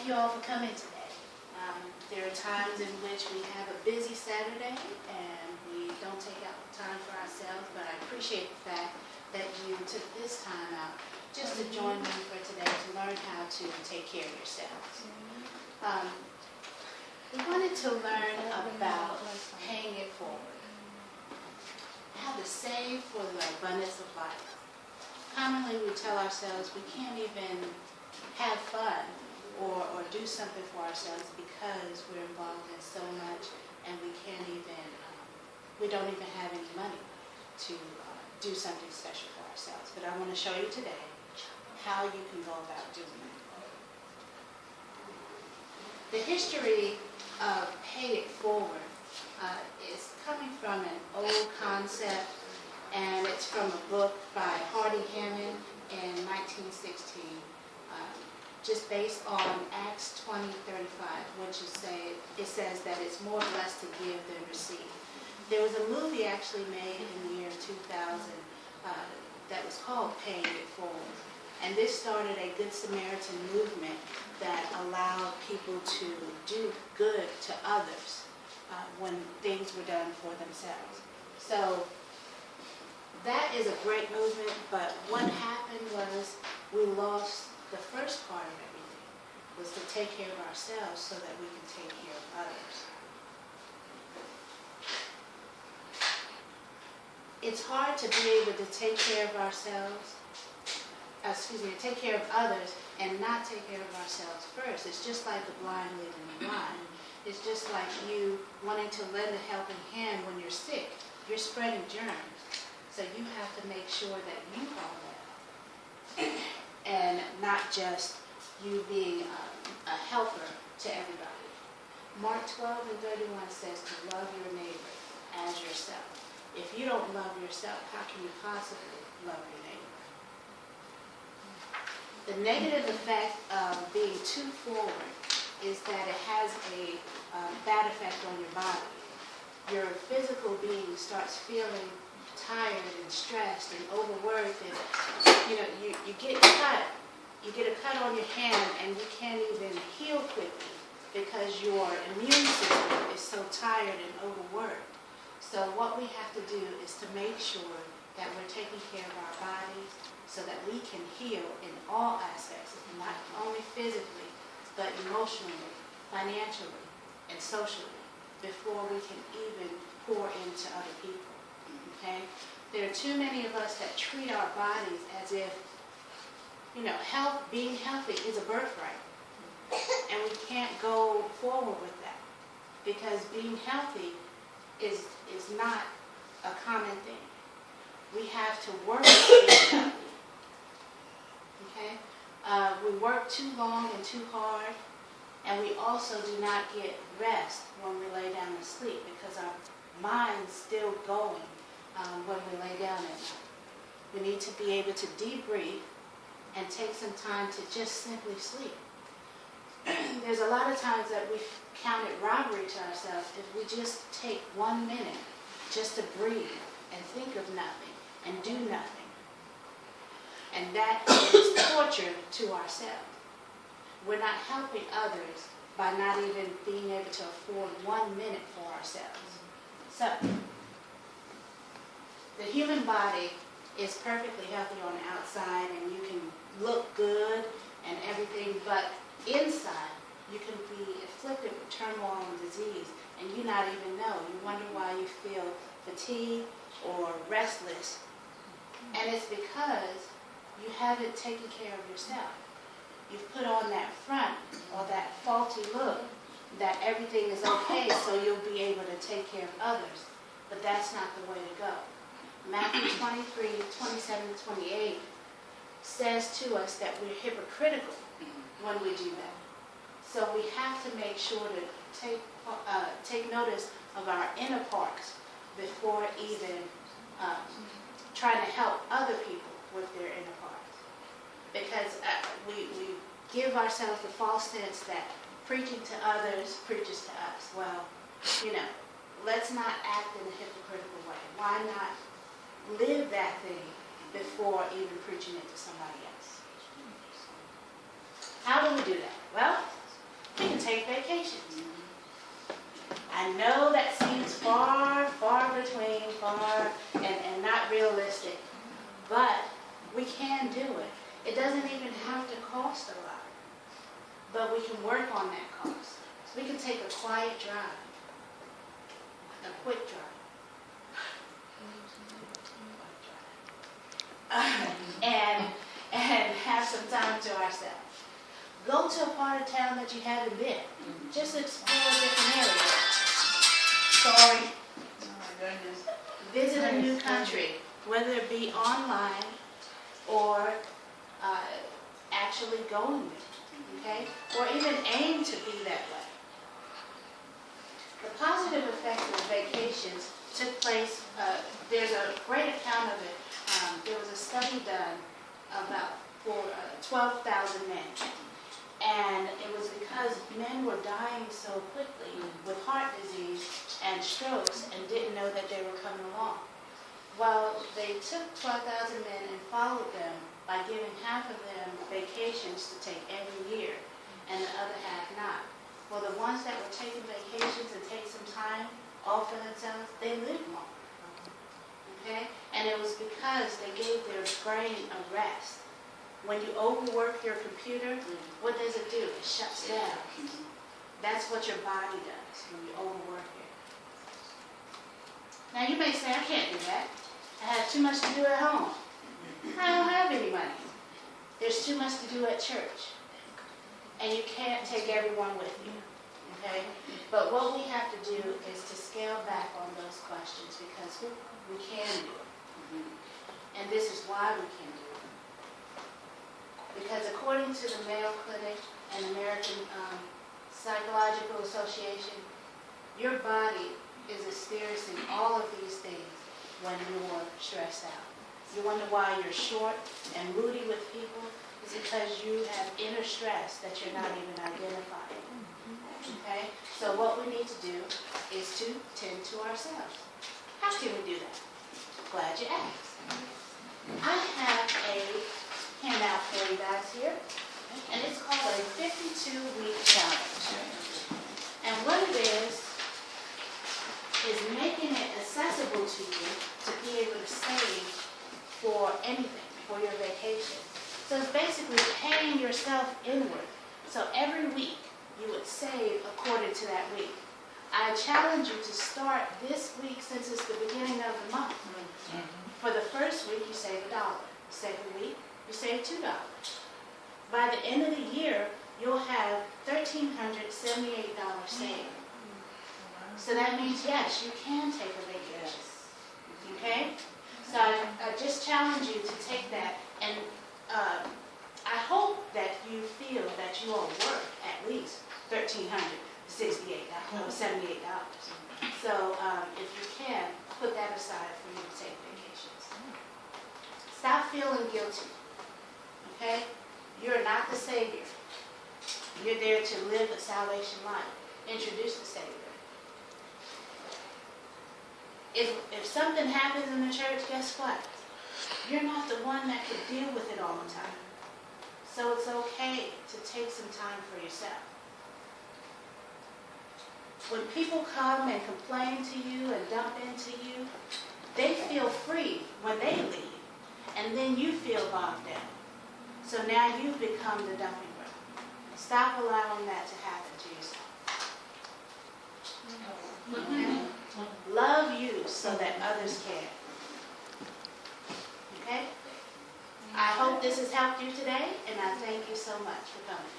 thank you all for coming today. There are times in which we have a busy Saturday and we don't take out time for ourselves, but I appreciate the fact that you took this time out just to join me for today to learn how to take care of yourselves. We wanted to learn about paying it forward, how to save for the abundance of life. Commonly we tell ourselves we can't even have fun or do something for ourselves because we're involved in so much and we don't even have any money to do something special for ourselves. But I want to show you today how you can go about doing that. The history of pay it forward is coming from an old concept, and it's from a book by Hardy Hammond in 1916. Just based on Acts 20:35, which it says that it's more blessed to give than receive. There was a movie actually made in the year 2000 that was called Paying It Forward. And this started a Good Samaritan movement that allowed people to do good to others when things were done for themselves. So that is a great movement, but what happened was we lost the first part of everything, was to take care of ourselves so that we can take care of others. It's hard to be able to take care of ourselves, take care of others and not take care of ourselves first. It's just like the blind leading the blind. It's just like you wanting to lend a helping hand when you're sick. You're spreading germs. So you have to make sure that you are well. And not just you being a helper to everybody. Mark 12:31 says to love your neighbor as yourself. If you don't love yourself, how can you possibly love your neighbor? The negative effect of being too forward is that it has a bad effect on your body. Your physical being starts feeling tired and stressed and overworked, and you get cut. You get a cut on your hand and you can't even heal quickly because your immune system is so tired and overworked. So what we have to do is to make sure that we're taking care of our bodies so that we can heal in all aspects, not only physically, but emotionally, financially, and socially, before we can even pour into other people. Okay? There are too many of us that treat our bodies as if, being healthy is a birthright. And we can't go forward with that because being healthy is not a common thing. We have to work to be healthy. Okay? We work too long and too hard, and we also do not get rest when we lay down to sleep because our mind's still going when we lay down at night. We need to be able to debrief and take some time to just simply sleep. There's a lot of times that we count it robbery to ourselves if we just take 1 minute just to breathe and think of nothing and do nothing. And that is torture to ourselves. We're not helping others by not even being able to afford 1 minute for ourselves. So, the human body is perfectly healthy on the outside and you can look good and everything, but inside you can be afflicted with turmoil and disease and you not even know. You wonder why you feel fatigued or restless. And it's because you haven't taken care of yourself. You've put on that front or that faulty look that everything is okay so you'll be able to take care of others. But that's not the way to go. Matthew 23:27-28 says to us that we're hypocritical when we do that. So we have to make sure to take notice of our inner parts before even trying to help other people with their inner parts. Because we give ourselves the false sense that preaching to others preaches to us. Well, let's not act in a hypocritical way. Why not live that thing before even preaching it to somebody else? How do we do that? Well, take vacations. I know that seems far, far between, and not realistic, but we can do it. It doesn't even have to cost a lot, but we can work on that cost. So we can take a quiet drive, a quick drive, and have some time to ourselves. Go to a part of town that you haven't been. Just explore different areas. Sorry. Oh my goodness. Visit a new country, whether it be online or actually going there, okay? Or even aim to be that way. The positive effects of vacations took place, there's a great account of it. There was a study done for 12,000 men. And it was because men were dying so quickly with heart disease and strokes and didn't know that they were coming along. Well, they took 12,000 men and followed them by giving half of them vacations to take every year and the other half not. Well, the ones that were taking vacations and take some time off for themselves, they lived longer. Okay? And it was because they gave their brain a rest. When you overwork your computer, what does it do? It shuts down. That's what your body does when you overwork it. Now you may say, I can't do that. I have too much to do at home. I don't have any money. There's too much to do at church. And you can't take everyone with you. Okay? But what we have to do is to scale back on those questions because we can do it. And this is why we can do it. Because according to the Mayo Clinic and American Psychological Association, your body is experiencing all of these things when you're stressed out. You wonder why you're short and moody with people? It's because you have inner stress that you're not even identifying. Okay? So what we need to do is to tend to ourselves. How can we do that? Glad you asked. I have a handout for you guys here, and it's called a 52-week challenge. And what it is making it accessible to you to be able to save for anything, for your vacation. So it's basically paying yourself inward. So every week you would save according to that week. I challenge you to start this week since it's the beginning of the month. For the first week you save $1. Second week you save $2. By the end of the year, you'll have $1,378 saved. So that means, yes, you can take a vacation. Okay? So I just challenge you to take that, and I hope that you feel that you will work at least $1,378 or $78. So if you can, put that aside for you to take vacations. Stop feeling guilty. Okay? You're not the Savior. You're there to live a salvation life. Introduce the Savior. If something happens in the church, guess what? You're not the one that can deal with it all the time. So it's okay to take some time for yourself. When people come and complain to you and dump into you, they feel free when they leave. And then you feel bogged down. So now you've become the dumping ground. Stop allowing that to happen to yourself. Okay? Love you so that others can. Okay? I hope this has helped you today, and I thank you so much for coming.